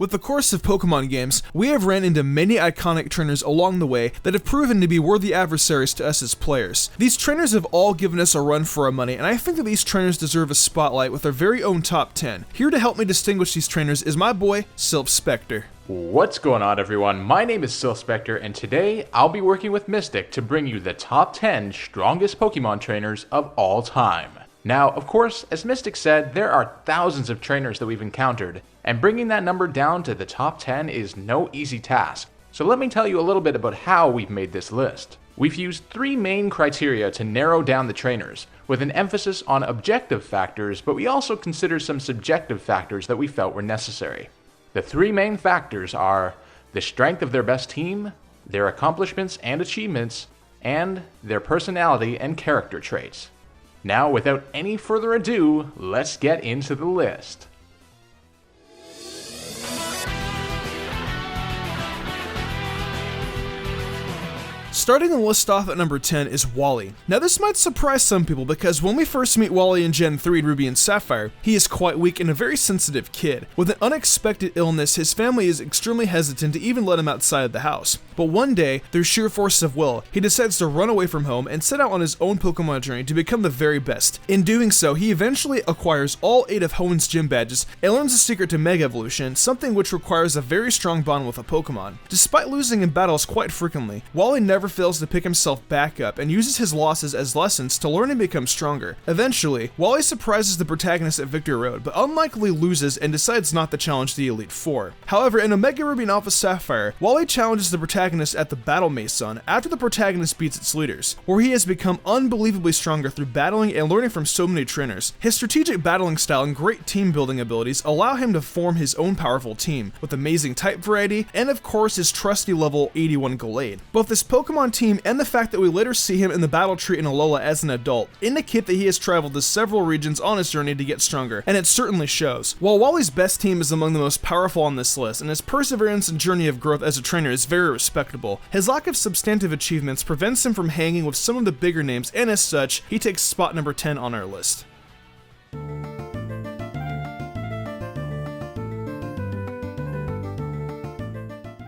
With the course of Pokemon games, we have ran into many iconic trainers along the way that have proven to be worthy adversaries to us as players. These trainers have all given us a run for our money, and I think that these trainers deserve a spotlight with their very own top 10. Here to help me distinguish these trainers is my boy, SilphSpectre. What's going on, everyone? My name is SilphSpectre, and today I'll be working with Mystic to bring you the top 10 strongest Pokemon trainers of all time. Now, of course, as Mystic said, there are thousands of trainers that we've encountered, and bringing that number down to the top 10 is no easy task. So let me tell you a little bit about how we've made this list. We've used three main criteria to narrow down the trainers, with an emphasis on objective factors, but we also consider some subjective factors that we felt were necessary. The three main factors are the strength of their best team, their accomplishments and achievements, and their personality and character traits. Now, without any further ado, let's get into the list. Starting the list off at number 10 is Wally. Now this might surprise some people because when we first meet Wally in Gen 3 in Ruby and Sapphire, he is quite weak and a very sensitive kid. With an unexpected illness, his family is extremely hesitant to even let him outside of the house. But one day, through sheer force of will, he decides to run away from home and set out on his own Pokemon journey to become the very best. In doing so, he eventually acquires all 8 of Hoenn's gym badges and learns the secret to Mega Evolution, something which requires a very strong bond with a Pokemon. Despite losing in battles quite frequently, Wally never fails to pick himself back up and uses his losses as lessons to learn and become stronger. Eventually, Wally surprises the protagonist at Victory Road, but unlikely loses and decides not to challenge the Elite Four. However, in Omega Ruby and Alpha Sapphire, Wally challenges the protagonist at the Battle Mason after the protagonist beats its leaders, where he has become unbelievably stronger through battling and learning from so many trainers. His strategic battling style and great team building abilities allow him to form his own powerful team, with amazing type variety, and of course his trusty level 81 Gallade. Both this Pokemon team and the fact that we later see him in the battle tree in Alola as an adult indicate that he has traveled to several regions on his journey to get stronger, and it certainly shows. While Wally's best team is among the most powerful on this list, and his perseverance and journey of growth as a trainer is very respectable, his lack of substantive achievements prevents him from hanging with some of the bigger names, and as such, he takes spot number 10 on our list.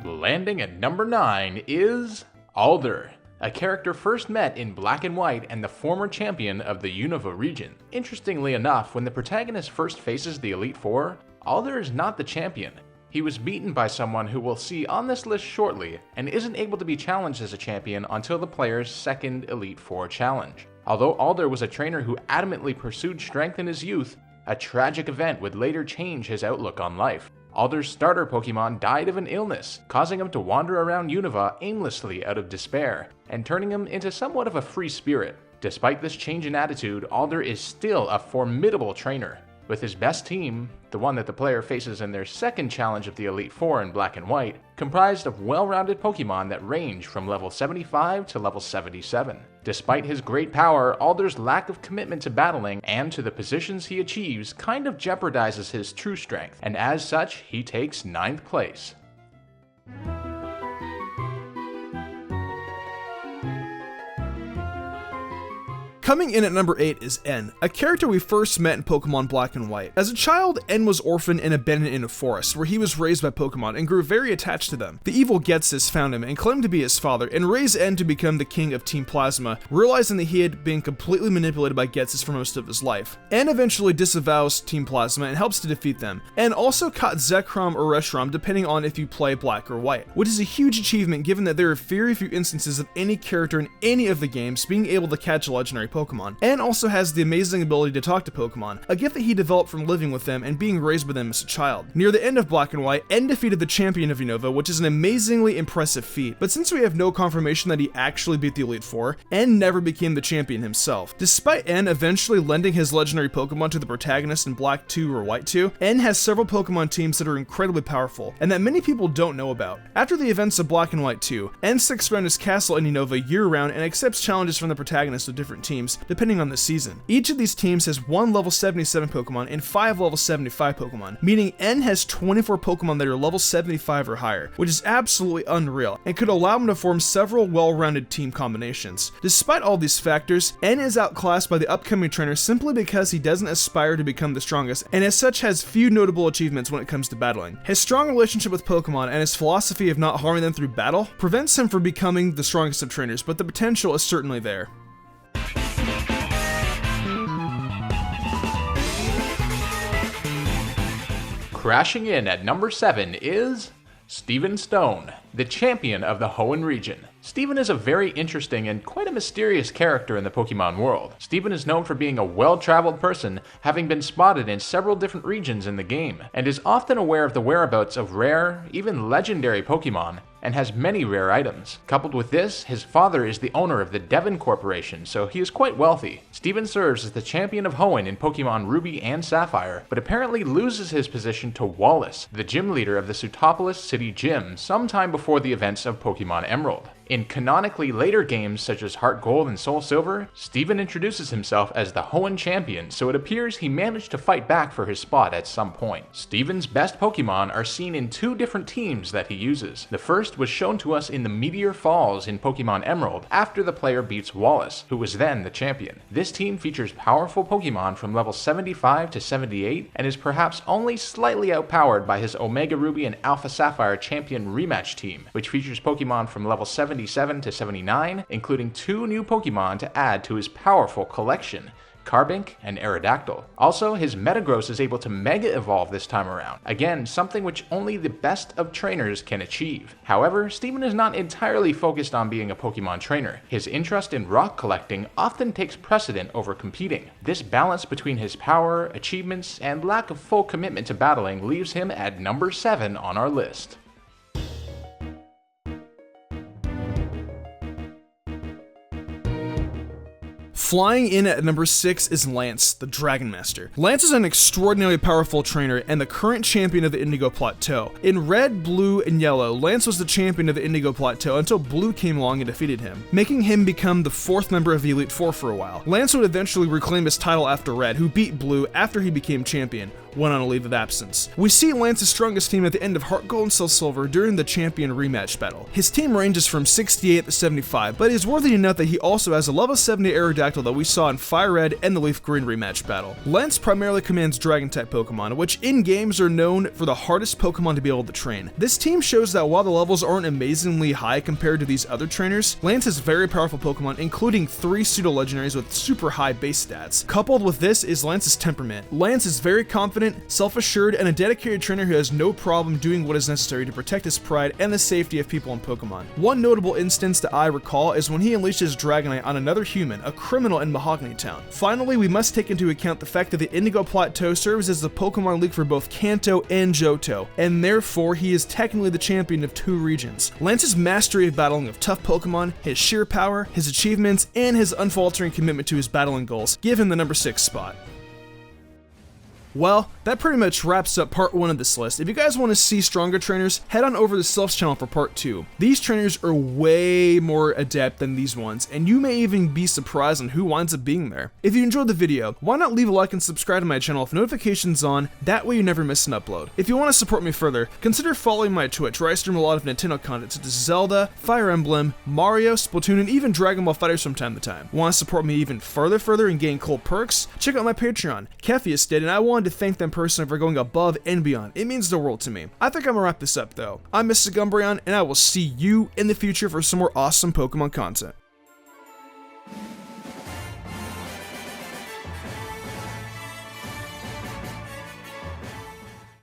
Landing at number 9 is Alder, a character first met in Black and White and the former champion of the Unova region. Interestingly enough, when the protagonist first faces the Elite Four, Alder is not the champion. He was beaten by someone who we'll see on this list shortly, and isn't able to be challenged as a champion until the player's second Elite Four challenge. Although Alder was a trainer who adamantly pursued strength in his youth, a tragic event would later change his outlook on life. Alder's starter Pokemon died of an illness, causing him to wander around Unova aimlessly out of despair, and turning him into somewhat of a free spirit. Despite this change in attitude, Alder is still a formidable trainer. With his best team, the one that the player faces in their second challenge of the Elite Four in Black and White, comprised of well-rounded Pokemon that range from level 75 to level 77. Despite his great power, Alder's lack of commitment to battling and to the positions he achieves kind of jeopardizes his true strength, and as such, he takes 9th place. Coming in at number 8 is N, a character we first met in Pokemon Black and White. As a child, N was orphaned and abandoned in a forest, where he was raised by Pokemon and grew very attached to them. The evil Ghetsis found him and claimed to be his father, and raised N to become the king of Team Plasma, realizing that he had been completely manipulated by Ghetsis for most of his life. N eventually disavows Team Plasma and helps to defeat them, and also caught Zekrom or Reshiram depending on if you play Black or White, which is a huge achievement given that there are very few instances of any character in any of the games being able to catch a legendary Pokemon, and also has the amazing ability to talk to Pokemon, a gift that he developed from living with them and being raised by them as a child. Near the end of Black and White, N defeated the champion of Unova, which is an amazingly impressive feat, but since we have no confirmation that he actually beat the Elite Four, N never became the champion himself. Despite N eventually lending his legendary Pokemon to the protagonist in Black 2 or White 2, N has several Pokemon teams that are incredibly powerful, and that many people don't know about. After the events of Black and White 2, N sticks around his castle in Unova year-round and accepts challenges from the protagonist of different teams, teams depending on the season. Each of these teams has 1 level 77 Pokemon and 5 level 75 Pokemon, meaning N has 24 Pokemon that are level 75 or higher, which is absolutely unreal and could allow him to form several well-rounded team combinations. Despite all these factors, N is outclassed by the upcoming trainer simply because he doesn't aspire to become the strongest, and as such has few notable achievements when it comes to battling. His strong relationship with Pokemon and his philosophy of not harming them through battle prevents him from becoming the strongest of trainers, but the potential is certainly there. Crashing in at number 7 is Steven Stone, the champion of the Hoenn region. Steven is a very interesting and quite a mysterious character in the Pokemon world. Steven is known for being a well-traveled person, having been spotted in several different regions in the game, and is often aware of the whereabouts of rare, even legendary Pokemon, and has many rare items. Coupled with this, his father is the owner of the Devon Corporation, so he is quite wealthy. Steven serves as the champion of Hoenn in Pokemon Ruby and Sapphire, but apparently loses his position to Wallace, the gym leader of the Sutopolis City Gym, sometime before the events of Pokemon Emerald. In canonically later games such as Heart Gold and Soul Silver, Steven introduces himself as the Hoenn champion, so it appears he managed to fight back for his spot at some point. Steven's best Pokemon are seen in 2 different teams that he uses. The first was shown to us in the Meteor Falls in Pokemon Emerald after the player beats Wallace, who was then the champion. This team features powerful Pokemon from level 75 to 78 and is perhaps only slightly outpowered by his Omega Ruby and Alpha Sapphire champion rematch team, which features Pokemon from level 77 to 79, including 2 new Pokemon to add to his powerful collection, Carbink and Aerodactyl. Also, his Metagross is able to Mega Evolve this time around, again something which only the best of trainers can achieve. However, Steven is not entirely focused on being a Pokemon trainer. His interest in rock collecting often takes precedent over competing. This balance between his power, achievements, and lack of full commitment to battling leaves him at number 7 on our list. Flying in at number 6 is Lance, the Dragon Master. Lance is an extraordinarily powerful trainer and the current champion of the Indigo Plateau. In Red, Blue, and Yellow, Lance was the champion of the Indigo Plateau until Blue came along and defeated him, making him become the 4th member of the Elite Four for a while. Lance would eventually reclaim his title after Red, who beat Blue after he became champion, went on a leave of absence. We see Lance's strongest team at the end of Heart Gold and Soul Silver during the champion rematch battle. His team ranges from 68 to 75, but it is worthy to note that he also has a level 70 Aerodactyl that we saw in Fire Red and the Leaf Green rematch battle. Lance primarily commands Dragon-type Pokemon, which in games are known for the hardest Pokemon to be able to train. This team shows that while the levels aren't amazingly high compared to these other trainers, Lance has very powerful Pokemon, including 3 pseudo-legendaries with super high base stats. Coupled with this is Lance's temperament. Lance is very confident, self-assured, and a dedicated trainer who has no problem doing what is necessary to protect his pride and the safety of people and Pokemon. One notable instance that I recall is when he unleashes Dragonite on another human, a criminal in Mahogany Town. Finally, we must take into account the fact that the Indigo Plateau serves as the Pokemon League for both Kanto and Johto, and therefore he is technically the champion of 2 regions. Lance's mastery of battling of tough Pokemon, his sheer power, his achievements, and his unfaltering commitment to his battling goals give him the number 6 spot. Well, that pretty much wraps up part 1 of this list. If you guys want to see stronger trainers, head on over to Silph's channel for part 2. These trainers are way more adept than these ones, and you may even be surprised on who winds up being there. If you enjoyed the video, why not leave a like and subscribe to my channel with notifications on, that way you never miss an upload. If you want to support me further, consider following my Twitch, where I stream a lot of Nintendo content such as Zelda, Fire Emblem, Mario, Splatoon, and even Dragon Ball FighterZ from time to time. Want to support me even further and gain cool perks? Check out my Patreon. Keffius did, and I wanted to thank them personally for going above and beyond. It means the world to me. I think I'm gonna wrap this up though. I'm Mr. Gumbrion, and I will see you in the future for some more awesome Pokemon content.